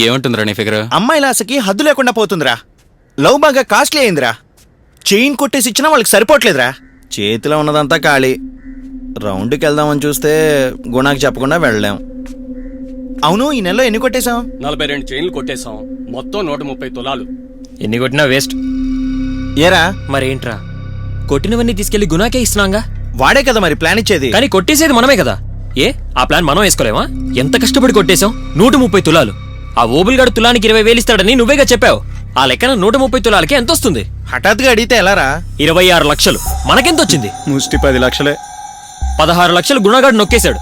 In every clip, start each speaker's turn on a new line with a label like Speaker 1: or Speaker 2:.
Speaker 1: ఏమంటుందిరా నీ ఫిగర్?
Speaker 2: అమ్మాయిల ఆశకి హద్దు లేకుండా పోతుందిరా. లవ్ బాగా కాస్ట్లీ అయిందిరా. చైన్ కొట్టేసి ఇచ్చినా వాళ్ళకి సరిపోవట్లేదురా. చేతిలో ఉన్నదంతా ఖాళీ. రౌండ్కి వెళ్దామని చూస్తే గుణాకి చెప్పకుండా వెళ్ళలేం. అవును, ఈ నెలలో ఎన్ని కొట్టేశాం?
Speaker 3: 42 చైన్లు కొట్టేశాం. మొత్తం 130 తులాలు.
Speaker 4: ఎన్ని కొట్టినా వేస్ట్.
Speaker 2: ఏరా
Speaker 4: మరేంట్రా, కొట్టినవన్నీ తీసుకెళ్లి గుణాకే ఇస్తున్నాగా.
Speaker 2: వాడే కదా మరి ప్లాన్ ఇచ్చేది.
Speaker 4: కానీ కొట్టేసేది మనమే కదా. ఆ ప్లాన్ మనం వేసుకోలేమా? ఎంత కష్టపడి కొట్టేశాం. 130 తులాలు. ఆ ఓబుల్గాడు తులానికి 20,000 ఇస్తాడని నువ్వేగా చెప్పావు. ఆ లెక్కన 130 తులాలకి ఎంత వస్తుంది?
Speaker 2: హఠాత్తుగా అడిగితే ఎలారా?
Speaker 4: 26 లక్షలు. మనకెంత వచ్చింది?
Speaker 1: ముష్టి 10 లక్షలే.
Speaker 4: 16 లక్షలు గుణగాడు నొక్కేశాడు.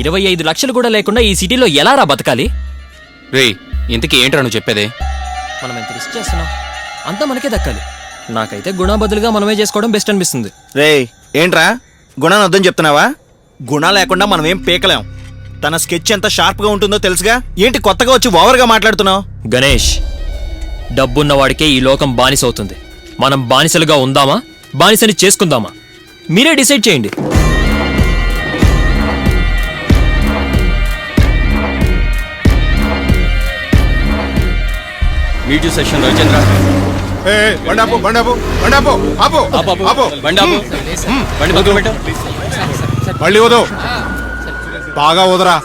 Speaker 4: 25 లక్షలు కూడా లేకుండా ఈ సిటీలో ఎలా రా బతకాలి?
Speaker 1: రేయ్, ఇంతకీ ఏంట్రా నువ్వు చెప్పేది?
Speaker 4: మనం ఎంత రిస్క్ చేస్తున్నాం, అంతా మనకే దక్కాలి. నాకైతే గుణ బదులుగా మనమే చేసుకోవడం బెస్ట్ అనిపిస్తుంది.
Speaker 2: రేయ్, ఏంట్రా గుణాన్ని వద్దని చెప్తున్నావా? గుణ లేకుండా మనం ఏం పీకలేం. తన స్కెచ్ ఎంత షార్ప్ గా ఉంటుందో తెలుసుగా. ఏంటి కొత్తగా వచ్చి ఓవర్గా మాట్లాడుతున్నావు?
Speaker 4: గణేష్, డబ్బున్న వాడికే ఈ లోకం బానిస అవుతుంది. మనం బానిసలుగా ఉందామా, బానిసని చేసుకుందామా? మీరే డిసైడ్ చేయండి.
Speaker 3: Meet session Ravichandra.
Speaker 5: బండి పక్కన పెట్టు. మళ్ళీ వదో బాగా వదరా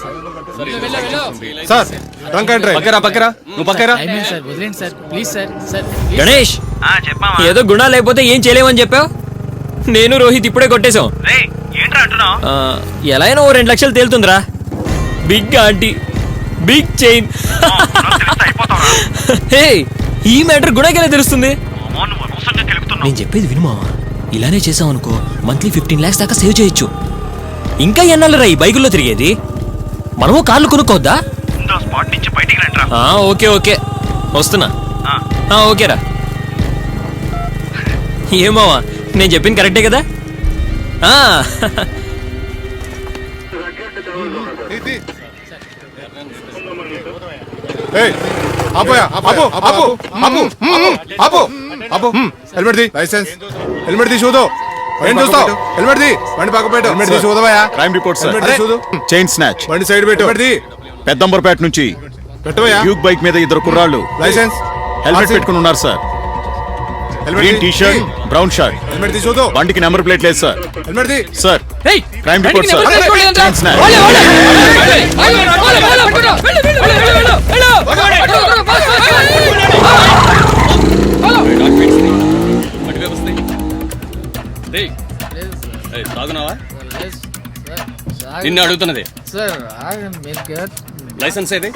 Speaker 5: సార్. Trunk entry.
Speaker 3: పక్కరా నువ్వు పక్కరా.
Speaker 4: గణేష్, ఏదో గుణ లేకపోతే ఏం చేయలేమని చెప్పావు. నేను రోహిత్ ఇప్పుడే కొట్టేశాం. ఎలా అయినా 2 లక్షలు తేలుతుందిరా. Big aunty, big chain. Hey, ఈ మ్యాటర్ గుణాకెలా తెలుస్తుంది? నేను చెప్పేది వినుమా. ఇలానే చేసాం అనుకో, మంత్లీ 15 lakhs దాకా సేవ్ చేయొచ్చు. ఇంకా ఎన్నాళ్ళు రా ఈ బైకుల్లో తిరిగేది? మనము కార్లు కొనుక్కోద్దా? ఓకే ఓకే, వస్తున్నా. ఓకేరా. ఏమావా, నేను చెప్పింది కరెక్టే కదా?
Speaker 5: Helmet the. లైసెన్స్. హెల్మెట్ తీ చూడు. ఏం చూస్తావు? హెల్మెట్ ది. బండి పక్క పెట్టు. హెల్మెట్ తీ చూదవయ్యా.
Speaker 6: Crime report sir.
Speaker 5: చూడు.
Speaker 6: Chain snatch.
Speaker 5: బండి సైడ్ పెట్టు. హెల్మెట్ ది.
Speaker 6: పెద్దంబర్పేట నుంచి
Speaker 5: పెట్టవయ్యా.
Speaker 6: డ్యూక్ బైక్ మీద 2 కుర్రాళ్ళు
Speaker 5: లైసెన్స్.
Speaker 6: హెల్మెట్ పెట్టుకుని ఉన్నారు sir. Green T shirt, brown shirt.
Speaker 5: Helmet తీ చూడు.
Speaker 6: బండికి నెంబర్ ప్లేట్ లేదు సార్.
Speaker 5: హెల్మెట్ ది.
Speaker 6: Sir, crime report sir. Chain snatch.
Speaker 3: తాగునావా? నిన్ను అడుగుతున్నది. లైసెన్స్ ఏది?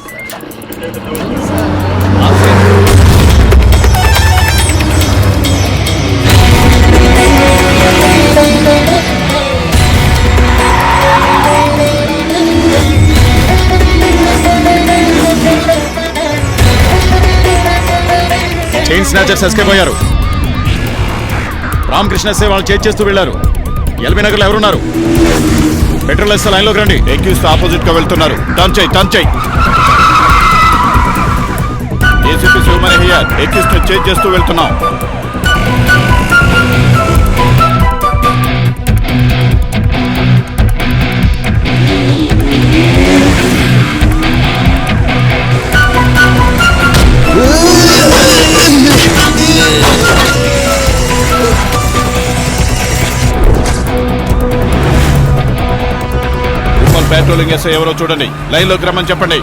Speaker 6: చైన్ స్నాచర్స్ ఎస్కేప్ అయ్యారు. రామకృష్ణ సే వాళ్ళు చేజ్ చేస్తూ వెళ్లారు. ఎల్బీ నగర్ లో ఎవరున్నారు? పెట్రోల్ వేస్తే లైన్ లోకి రండి. ఎక్యూస్ ఆపోజిట్ గా వెళ్తున్నారు. టర్న్ చేయి. ACP Sivamani here. ఎక్యూస్ ని చేజ్ చేస్తూ వెళ్తున్నాం. పెట్రోలింగ్ వేస్తే ఎవరో చూడండి. లైన్ లోకి రమ్మని చెప్పండి.